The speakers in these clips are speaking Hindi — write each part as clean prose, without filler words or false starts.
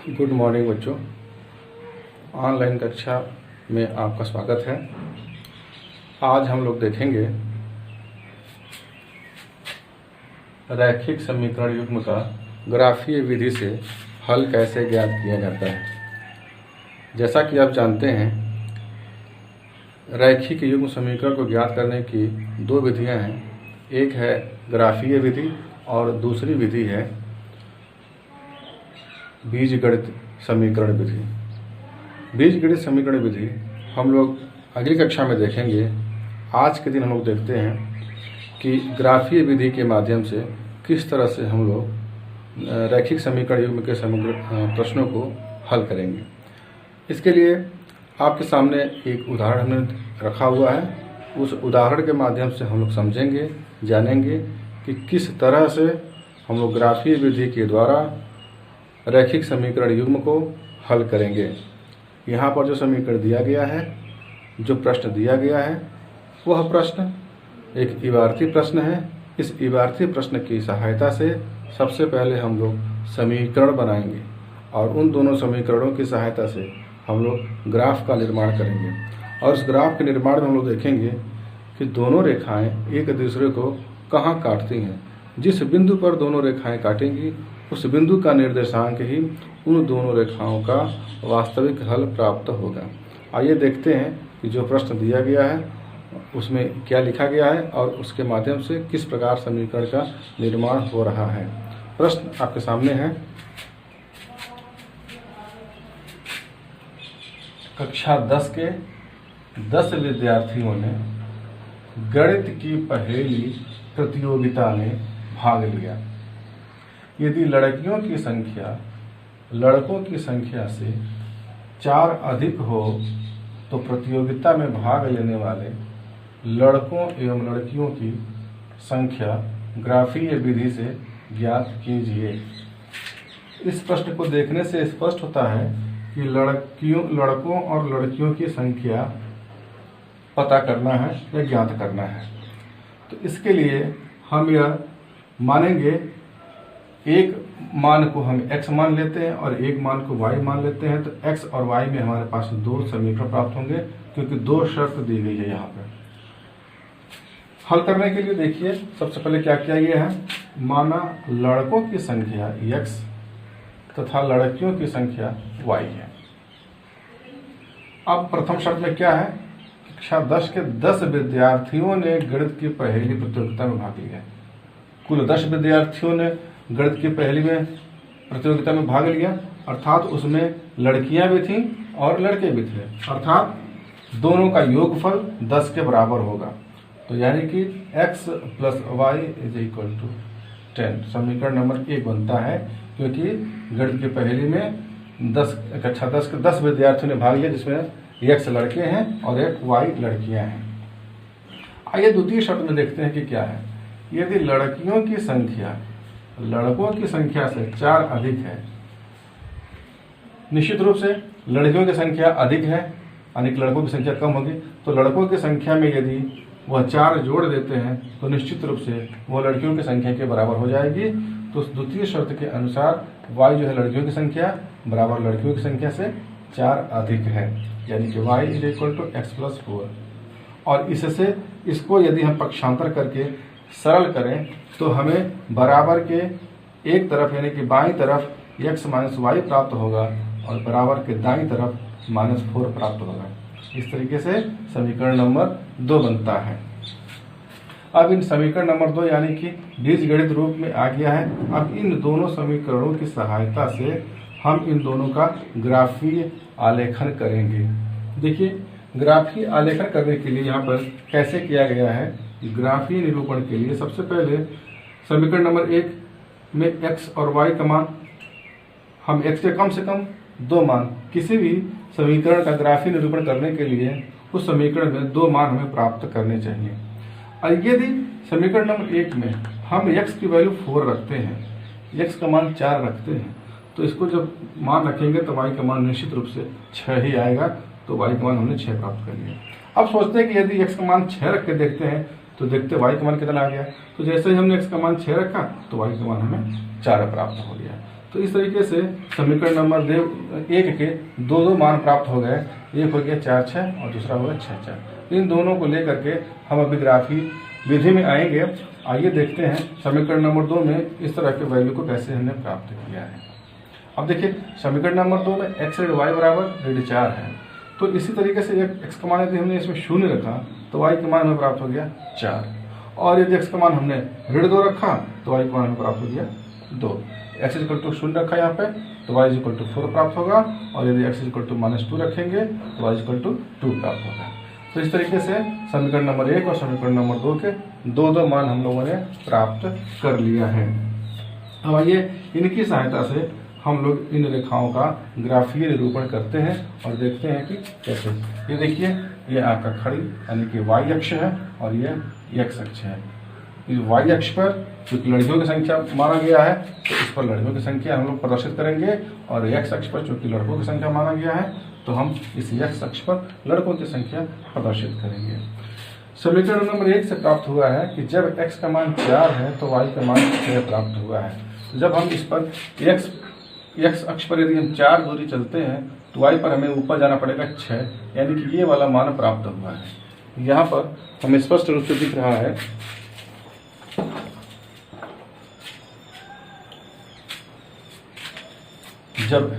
गुड मॉर्निंग बच्चों। ऑनलाइन कक्षा में आपका स्वागत है। आज हम लोग देखेंगे रैखिक समीकरण युग्म का ग्राफीय विधि से हल कैसे ज्ञात किया जाता है। जैसा कि आप जानते हैं, रैखिक युग्म समीकरण को ज्ञात करने की दो विधियां हैं। एक है ग्राफीय विधि और दूसरी विधि है बीजगणित समीकरण विधि। बीजगणित समीकरण विधि हम लोग अगली कक्षा में देखेंगे। आज के दिन हम लोग देखते हैं कि ग्राफीय विधि के माध्यम से किस तरह से हम लोग रैखिक समीकरण युग्म के समग्र प्रश्नों को हल करेंगे। इसके लिए आपके सामने एक उदाहरण हमने रखा हुआ है। उस उदाहरण के माध्यम से हम लोग समझेंगे, जानेंगे कि किस तरह से हम लोग ग्राफीय विधि के द्वारा रैखिक समीकरण युग्म को हल करेंगे। यहाँ पर जो समीकरण दिया गया है, जो प्रश्न दिया गया है, वह प्रश्न एक इबारती प्रश्न है। इस इबारती प्रश्न की सहायता से सबसे पहले हम लोग समीकरण बनाएंगे और उन दोनों समीकरणों की सहायता से हम लोग ग्राफ का निर्माण करेंगे। और उस ग्राफ के निर्माण में हम लोग देखेंगे कि दोनों रेखाएं एक दूसरे को कहाँ काटती हैं। जिस बिंदु पर दोनों रेखाएं काटेंगी उस बिंदु का निर्देशांक ही उन दोनों रेखाओं का वास्तविक हल प्राप्त होगा। आइए देखते हैं कि जो प्रश्न दिया गया है उसमें क्या लिखा गया है और उसके माध्यम से किस प्रकार समीकरण का निर्माण हो रहा है। प्रश्न आपके सामने है। कक्षा 10 के 10 विद्यार्थियों ने गणित की पहेली प्रतियोगिता में भाग लिया। यदि लड़कियों की संख्या लड़कों की संख्या से 4 अधिक हो तो प्रतियोगिता में भाग लेने वाले लड़कों एवं लड़कियों की संख्या ग्राफीय विधि से ज्ञात कीजिए। इस प्रश्न को देखने से स्पष्ट होता है कि लड़कों और लड़कियों की संख्या पता करना है या ज्ञात करना है। तो इसके लिए हम यह मानेंगे, एक मान को हम x मान लेते हैं और एक मान को y मान लेते हैं। तो x और y में हमारे पास दो समीकरण प्राप्त होंगे, क्योंकि दो शर्त दी गई है। यहाँ पर हल करने के लिए देखिए, सबसे पहले क्या किया गया है। माना लड़कों की संख्या x तथा लड़कियों की संख्या y है। अब प्रथम शर्त में क्या है। कक्षा 10 के 10 विद्यार्थियों ने गणित की पहेली प्रतियोगिता में भाग लिया। कुल 10 विद्यार्थियों ने गणित की पहेली में प्रतियोगिता में भाग लिया, अर्थात उसमें लड़कियां भी थीं और लड़के भी थे, अर्थात दोनों का योगफल 10 के बराबर होगा। तो यानी कि x + y = 10 समीकरण नंबर 1 बनता है, क्योंकि गणित की पहेली में कक्षा 10 के 10 विद्यार्थियों ने भाग लिया, जिसमें x लड़के हैं और एक y लड़कियां हैं। आइए द्वितीय शर्त में देखते हैं कि क्या है। यदि लड़कियों की संख्या लड़कों की संख्या से 4 अधिक है, निश्चित रूप से लड़कियों की संख्या अधिक है यानी कि लड़कों की संख्या कम होगी। तो लड़कों की संख्या में यदि वह 4 जोड़ देते हैं तो निश्चित रूप से वह लड़कियों की संख्या के बराबर हो जाएगी। तो द्वितीय शर्त के अनुसार y जो है लड़कियों की संख्या बराबर लड़कियों की संख्या से 4 अधिक है, यानी कि y = x + 4। और इससे इसको यदि हम पक्षांतर करके सरल करें तो हमें बराबर के एक तरफ यानी कि बाईं तरफ x - y प्राप्त होगा और बराबर के दाईं तरफ -4 प्राप्त होगा। इस तरीके से समीकरण नंबर 2 बनता है। अब इन समीकरण नंबर 2 यानी कि बीजगणित रूप में आ गया है। अब इन दोनों समीकरणों की सहायता से हम इन दोनों का ग्राफीय आलेखन करेंगे। देखिए, ग्राफीय आलेखन करने के लिए यहाँ पर कैसे किया गया है। ग्राफीय निरूपण के लिए सबसे पहले समीकरण नंबर 1 में x और y का मान, हम x के कम से कम 2 मान, किसी भी समीकरण का ग्राफीय निरूपण करने के लिए उस समीकरण में 2 मान हमें प्राप्त करने चाहिए। और यदि समीकरण नंबर 1 में हम x की वैल्यू 4 रखते हैं, x का मान 4 रखते हैं, तो इसको जब मान रखेंगे तो y का मान निश्चित रूप से 6 ही आएगा। तो y का मान हमने 6 प्राप्त कर लिया। अब सोचते हैं कि यदि x का मान 6 रख के देखते हैं तो देखते y का मान कितना आ गया। तो जैसे ही हमने x का मान 6 रखा तो y का मान हमें 4 प्राप्त हो गया। तो इस तरीके से समीकरण नंबर 1 के दो मान प्राप्त हो गए। एक हो गया 4 6 और दूसरा हो गया 6 4। इन दोनों को लेकर के हम अभी ग्राफी विधि में आएंगे। आइए देखते हैं समीकरण नंबर 2 में इस तरह के वैल्यू को कैसे हमने प्राप्त किया है। अब देखिए समीकरण नंबर 2 में x ऋण y बराबर ऋण 4 है। तो इसी तरीके से x का मान यदि हमने इसमें 0 रखा तो y का मान हमें प्राप्त हो गया 4, और यदि x का मान हमने ऋण 2 रखा तो y का मान हमें प्राप्त हो गया 2। x इक्वल टू 0 रखा यहाँ पे तो y इक्वल टू 4 प्राप्त होगा, और यदि x इक्वल टू -2 रखेंगे तो y इक्वल टू 2 प्राप्त होगा। तो इस तरीके से समीकरण नंबर 1 और समीकरण नंबर 2 के दो मान हम लोगों ने प्राप्त कर लिया है। अब आइए इनकी सहायता से हम लोग इन रेखाओं का ग्राफीय निरूपण करते हैं और देखते हैं कि कैसे। ये देखिए, ये आपका खड़ी यानी कि y अक्ष है और ये x अक्ष है। इस y अक्ष पर चूंकि लड़कियों की संख्या माना गया है तो इस पर लड़कियों की संख्या हम लोग प्रदर्शित करेंगे, और x अक्ष पर चूंकि लड़कों की संख्या माना गया है तो हम इस x अक्ष पर लड़कों की संख्या प्रदर्शित करेंगे। समीकरण नंबर 1 से प्राप्त हुआ है कि जब x का मान 4 है तो y का मान 6 प्राप्त हुआ है। जब हम इस पर x अक्ष पर यदि हम 4 दूरी चलते हैं तो y पर हमें ऊपर जाना पड़ेगा 6, यानी कि ये वाला मान प्राप्त हुआ है। यहाँ पर हमें स्पष्ट रूप से दिख रहा है जब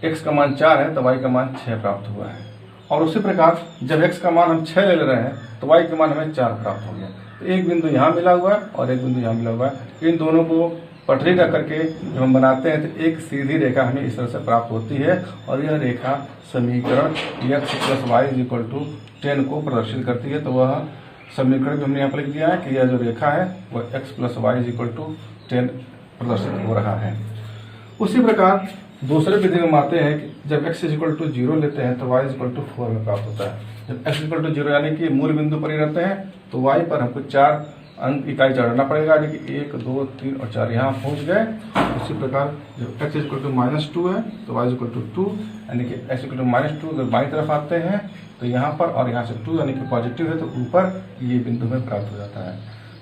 x का मान 4 है तो y का मान 6 प्राप्त हुआ है, और उसी प्रकार जब x का मान हम 6 ले रहे हैं तो y का मान हमें 4 प्राप्त हो गया। तो एक बिंदु यहाँ मिला हुआ है और एक बिंदु यहाँ मिला हुआ है। इन दोनों को पटरी रख करके जब हम बनाते हैं तो एक सीधी रेखा हमें इस तरह से प्राप्त होती है, और यह रेखा समीकरण x + y = 10 को प्रदर्शित करती है। तो वह समीकरण भी हमने यहाँ पर लिख दिया है कि यह जो रेखा है वह x + y = 10 प्रदर्शित हो रहा है। उसी प्रकार दूसरे विधि में आते हैं कि जब x = 0 लेते हैं तो y = 4 में प्राप्त होता है। जब x = 0 यानी कि मूल बिंदु पर ही रहते हैं तो y पर हमको 4 अंक इकाई चढ़ाना पड़ेगा, यानी कि 1 2 3 और 4 यहाँ पहुँच गए। उसी प्रकार जब x = -2 है तो y = 2, यानी कि x = -2 अगर बाईं तरफ आते हैं तो यहाँ पर, और यहाँ से 2 यानी कि पॉजिटिव है तो ऊपर ये बिंदु में प्राप्त हो जाता है।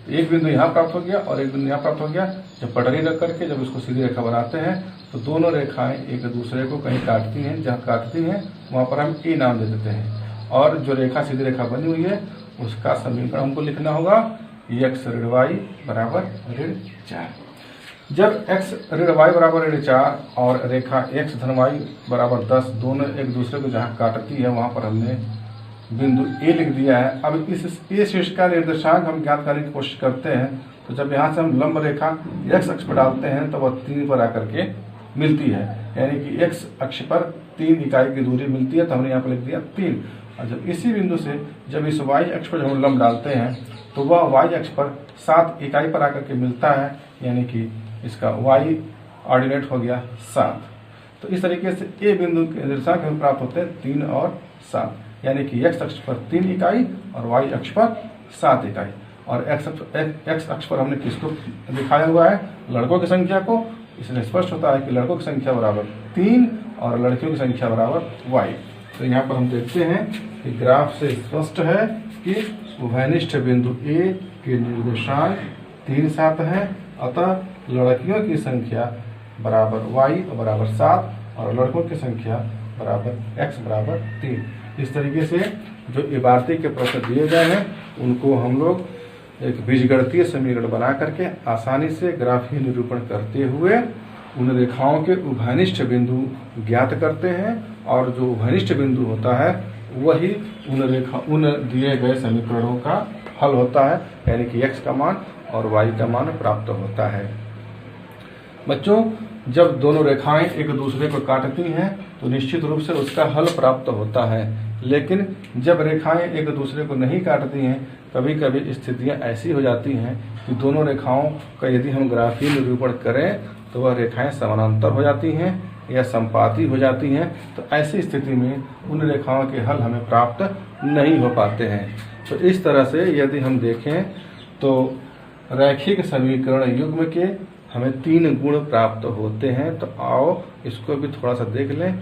तो एक बिंदु यहाँ प्राप्त हो गया और एक बिंदु यहाँ प्राप्त हो गया। जब पटरी रख करके जब इसको सीधी रेखा बनाते हैं तो दोनों रेखाएं एक दूसरे को कहीं काटती हैं, जहाँ काटती हैं वहाँ पर हम ए नाम दे देते हैं, और जो रेखा सीधी रेखा बनी हुई है उसका समीकरण हमको लिखना होगा x ऋण y बराबर ऋण 4। जब x ऋण y बराबर ऋण 4 और रेखा x धन y बराबर 10 दोनों एक दूसरे को जहाँ काटती है वहाँ पर हमने बिंदु A लिख दिया है। अब इस A शीर्ष का निर्देशांक हम ज्ञात करने की कोशिश करते हैं। तो जब यहाँ से हम लंब रेखा x अक्ष पर डालते हैं तो वह 3 पर आकर के मिलती है, यानी कि x अक्ष पर 3 इकाई की दूरी मिलती है। तो हमने यहाँ पर लिख दिया 3। और जब इसी बिंदु से जब इस y अक्ष पर जब हम लंब डालते हैं तो वह y अक्ष पर 7 इकाई पर आकर के मिलता है, यानी कि इसका y ऑर्डिनेट हो गया 7। तो इस तरीके से A बिंदु के निर्देशांक हमें प्राप्त होते हैं 3 और 7, यानी कि x अक्ष पर 3 इकाई और y अक्ष पर 7 इकाई। और x अक्ष पर हमने किसको दिखाया हुआ है? लड़कों की संख्या को। इसलिए स्पष्ट होता है कि लड़कों की संख्या बराबर 3 और लड़कियों की संख्या बराबर y। तो यहाँ पर हम देखते हैं कि ग्राफ से स्पष्ट है कि उभयनिष्ठ बिंदु A के निर्देशांक 3 7 है, अतः लड़कियों की संख्या बराबर y और बराबर 7 और लड़कों की संख्या बराबर x बराबर 3। इस तरीके से जो इबारती के प्रश्न दिए गए हैं उनको हम लोग एक बीजगणितीय समीकरण बना करके आसानी से ग्राफीय निरूपण करते हुए उन रेखाओं के उभयनिष्ठ बिंदु ज्ञात करते हैं, और जो उभयनिष्ठ बिंदु होता है वही उन दिए गए समीकरणों का हल होता है, यानी कि x का मान और y का मान प्राप्त होता है। बच्चों, जब दोनों रेखाएं एक दूसरे को काटती हैं तो निश्चित रूप से उसका हल प्राप्त होता है, लेकिन जब रेखाएं एक दूसरे को नहीं काटती हैं कभी कभी स्थितियां ऐसी हो जाती हैं कि दोनों रेखाओं का यदि हम ग्राफीय निरूपण करें तो वह रेखाएं समानांतर हो जाती हैं या संपाती हो जाती हैं। तो ऐसी स्थिति में उन रेखाओं के हल हमें प्राप्त नहीं हो पाते हैं। तो इस तरह से यदि हम देखें तो रैखिक समीकरण युग्म के हमें 3 गुण प्राप्त होते हैं। तो आओ इसको भी थोड़ा सा देख लें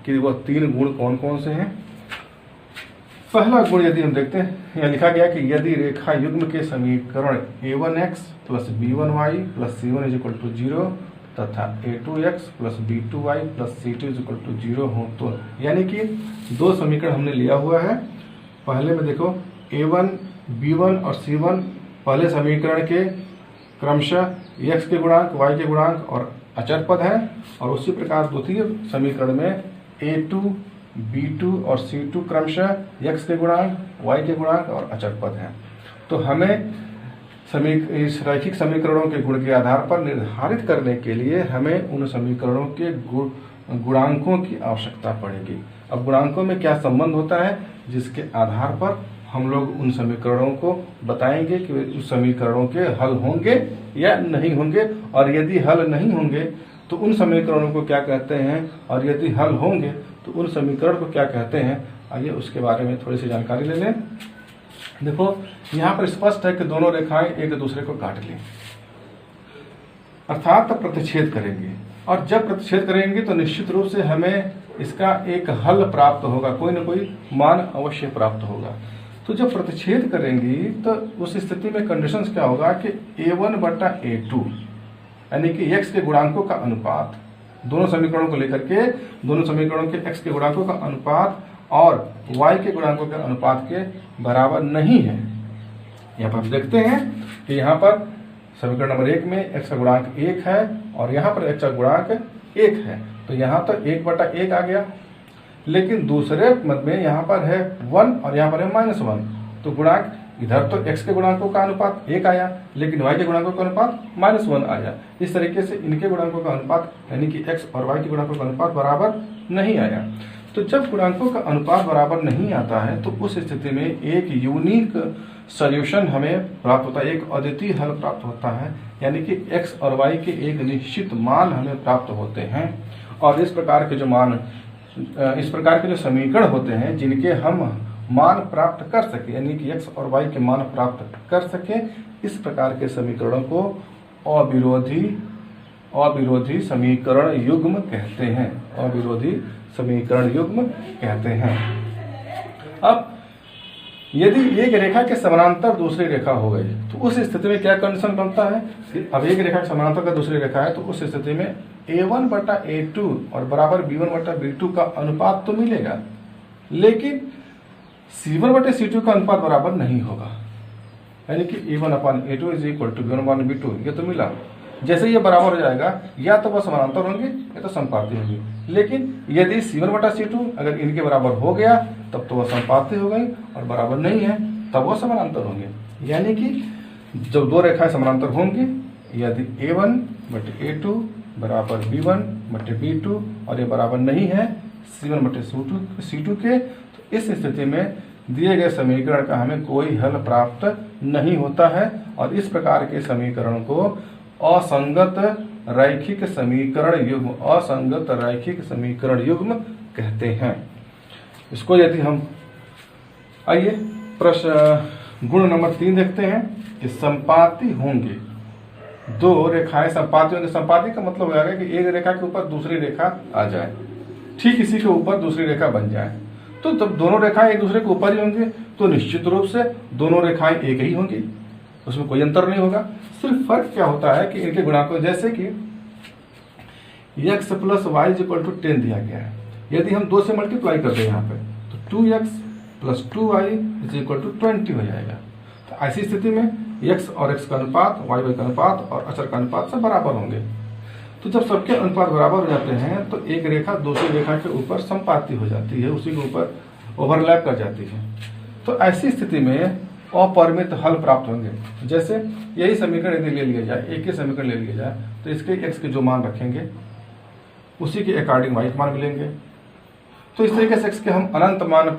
कि वह 3 गुण कौन कौन से हैं। पहला गुण यदि हम देखते हैं, यहाँ लिखा गया कि यदि रेखा युग्म के समीकरण a1x + b1y + c1 = 0 तथा a2x plus b2y plus c2 equal to 0 हो तो, यानी कि दो समीकरण हमने लिया हुआ है। पहले में देखो a1, b1 और c1 पहले समीकरण के क्रमशः x के गुणांक, y के गुणांक और अचर पद है, और उसी प्रकार द्वितीय समीकरण में a2, b2 और c2 क्रमशः x के गुणांक, y के गुणांक और अचर पद है। तो हमें इस रैखिक समीकरणों के गुण के आधार पर निर्धारित करने के लिए हमें उन समीकरणों के गुणांकों की आवश्यकता पड़ेगी। अब गुणांकों में क्या संबंध होता है, जिसके आधार पर हम लोग उन समीकरणों को बताएंगे कि उस समीकरणों के हल होंगे या नहीं होंगे, और यदि हल नहीं होंगे तो उन समीकरणों को क्या कहते हैं, और यदि हल होंगे तो उन समीकरण को क्या कहते हैं। आइए उसके बारे में थोड़ी सी जानकारी ले लें। देखो यहाँ पर स्पष्ट है कि दोनों रेखाएं एक दूसरे को काट लें, अर्थात प्रतिच्छेद करेंगे, और जब प्रतिच्छेद करेंगे तो निश्चित रूप से हमें इसका एक हल प्राप्त होगा, कोई ना कोई मान अवश्य प्राप्त होगा। तो जब प्रतिच्छेद करेंगी तो उस स्थिति में कंडीशंस क्या होगा कि a1 बटा a2 यानी कि x के गुणांकों का अनुपात, दोनों समीकरणों को लेकर के दोनों समीकरणों के x के गुणांकों का अनुपात और y के गुणांकों के अनुपात के बराबर नहीं है। यहाँ पर हम देखते हैं कि यहाँ पर समीकरण नंबर 1 में x का गुणांक 1 है और यहाँ पर x का गुणांक 1 है, तो यहाँ तो 1 बटा 1 आ गया। लेकिन दूसरे मद में यहाँ पर है 1 और यहाँ पर है -1, तो गुणांक इधर तो x के गुणांकों का अनुपात 1 आया, लेकिन y के गुणांकों का अनुपात -1 आया। इस तरीके से इनके गुणांकों का अनुपात यानी कि x और y के गुणांकों का अनुपात बराबर नहीं आया। तो जब गुणांकों का अनुपात बराबर नहीं आता है तो उस स्थिति में एक यूनिक सॉल्यूशन हमें प्राप्त होता है, एक अद्वितीय हल प्राप्त होता है, यानी कि x और y के एक निश्चित मान हमें प्राप्त होते हैं। और इस प्रकार के जो समीकरण होते हैं जिनके हम मान प्राप्त कर सके, यानी कि x और y के मान प्राप्त कर सके, इस प्रकार के समीकरणों को अविरोधी समीकरण युग्म कहते हैं, अविरोधी समीकरण युग्म कहते हैं। अब यदि एक रेखा के समानांतर दूसरी रेखा हो गई तो उस स्थिति में क्या कंडीशन बनता है कि अब एक रेखा के समानांतर का दूसरी रेखा है तो उस स्थिति में a1 बटा a2 और बराबर b1 बटा b2 का अनुपात तो मिलेगा, लेकिन c1 बटे c2 का अनुपात बराबर नहीं होगा, यानी कि a1 अपान a2 is equal to b1 अपान b2, ये तो मिला। जैसे ये बराबर हो जाएगा या तो वह समानांतर होंगे या तो समपाती होंगे, लेकिन यदि c1 बटा c2 अगर इनके बराबर हो गया तब तो वह समपाती हो गई, और बराबर नहीं है तब वह समानांतर होंगे। यानी कि जब दो रेखाएं समानांतर होंगी, यदि a1 बटे a2 बराबर b1 बटे b2 और ये बराबर नहीं है c1 बटे c2 के, तो इस स्थिति में दिए गए समीकरण का हमें कोई हल प्राप्त नहीं होता है, और इस प्रकार के समीकरण को असंगत रैखिक समीकरण युग्म कहते हैं। इसको यदि हम आइए प्रश्न गुण नंबर 3 देखते हैं कि संपाती होंगे, दो रेखाएं संपाती होंगे। संपाती का मतलब हो जाएगा कि एक रेखा के ऊपर दूसरी रेखा आ जाए, ठीक इसी के ऊपर दूसरी रेखा बन जाए। तो जब दोनों रेखाएं एक दूसरे के ऊपर ही होंगे तो निश्चित रूप से दोनों रेखाएं एक ही होंगी, उसमें कोई अंतर नहीं होगा। सिर्फ फर्क क्या होता है कि इनके गुणांकों, जैसे कि x plus y equal to 10 दिया गया है, यदि हम 2 से मल्टीप्लाई कर दें यहाँ पे तो 2x plus 2y is equal to 20 हो जाएगा। तो ऐसी स्थिति में x और x का अनुपात, y का अनुपात और अचर का अनुपात सब बराबर होंगे। तो जब सबके अनुपात बराबर हो जाते हैं तो एक रेखा दूसरी रेखा के ऊपर संपाती हो जाती है, उसी के ऊपर ओवरलैप कर जाती है। तो ऐसी स्थिति में अपरिमित हल प्राप्त होंगे। जैसे यही समीकरण यदि ले लिया जाए, एक ही समीकरण ले लिया जाए, तो इसके x के जो मान रखेंगे उसी के अकॉर्डिंग y के मान मिलेंगे। तो इस तरीके से x के हम अनंत मान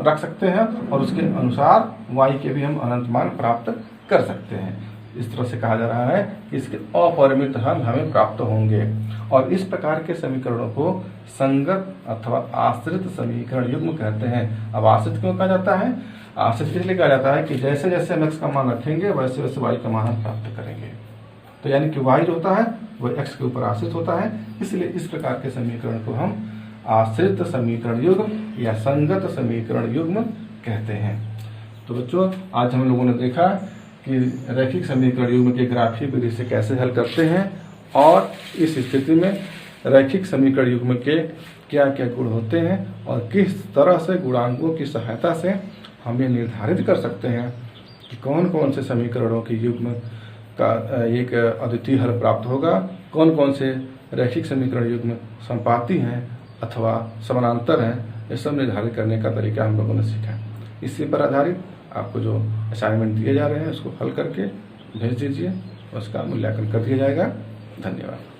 रख सकते हैं और उसके अनुसार y के भी हम अनंत मान प्राप्त कर सकते हैं। इस तरह से कहा जा रहा है कि इसके अपरिमित हल हमें प्राप्त होंगे, और इस प्रकार के समीकरणों को संगत अथवा आश्रित समीकरण युग्म कहते हैं। अब आश्रित क्यों कहा जाता है? आश्रित इसलिए कहा जाता है कि जैसे जैसे हम x का मान रखेंगे वैसे वैसे y का मान हम प्राप्त करेंगे। तो यानी कि y जो होता है वह x के ऊपर आश्रित होता है, इसलिए इस प्रकार के समीकरण को हम आश्रित समीकरण युग्म या संगत समीकरण युग्म कहते हैं। तो बच्चों, आज हम लोगों ने देखा कि रैखिक समीकरण युग्म के ग्राफीय विधि से कैसे हल करते हैं और इस स्थिति में रैखिक समीकरण युग्म के क्या क्या गुण होते हैं और किस तरह से गुणांकों की सहायता से हम ये निर्धारित कर सकते हैं कि कौन कौन से समीकरणों के युग्म का एक अद्वितीय हल प्राप्त होगा, कौन कौन से रैखिक समीकरण युग्म संपाती हैं अथवा समानांतर हैं, ये सब निर्धारित करने का तरीका हम लोगों ने सीखा। इसी पर आधारित आपको जो असाइनमेंट दिए जा रहे हैं उसको हल करके भेज दीजिए, उसका मूल्यांकन कर दिया जाएगा। धन्यवाद।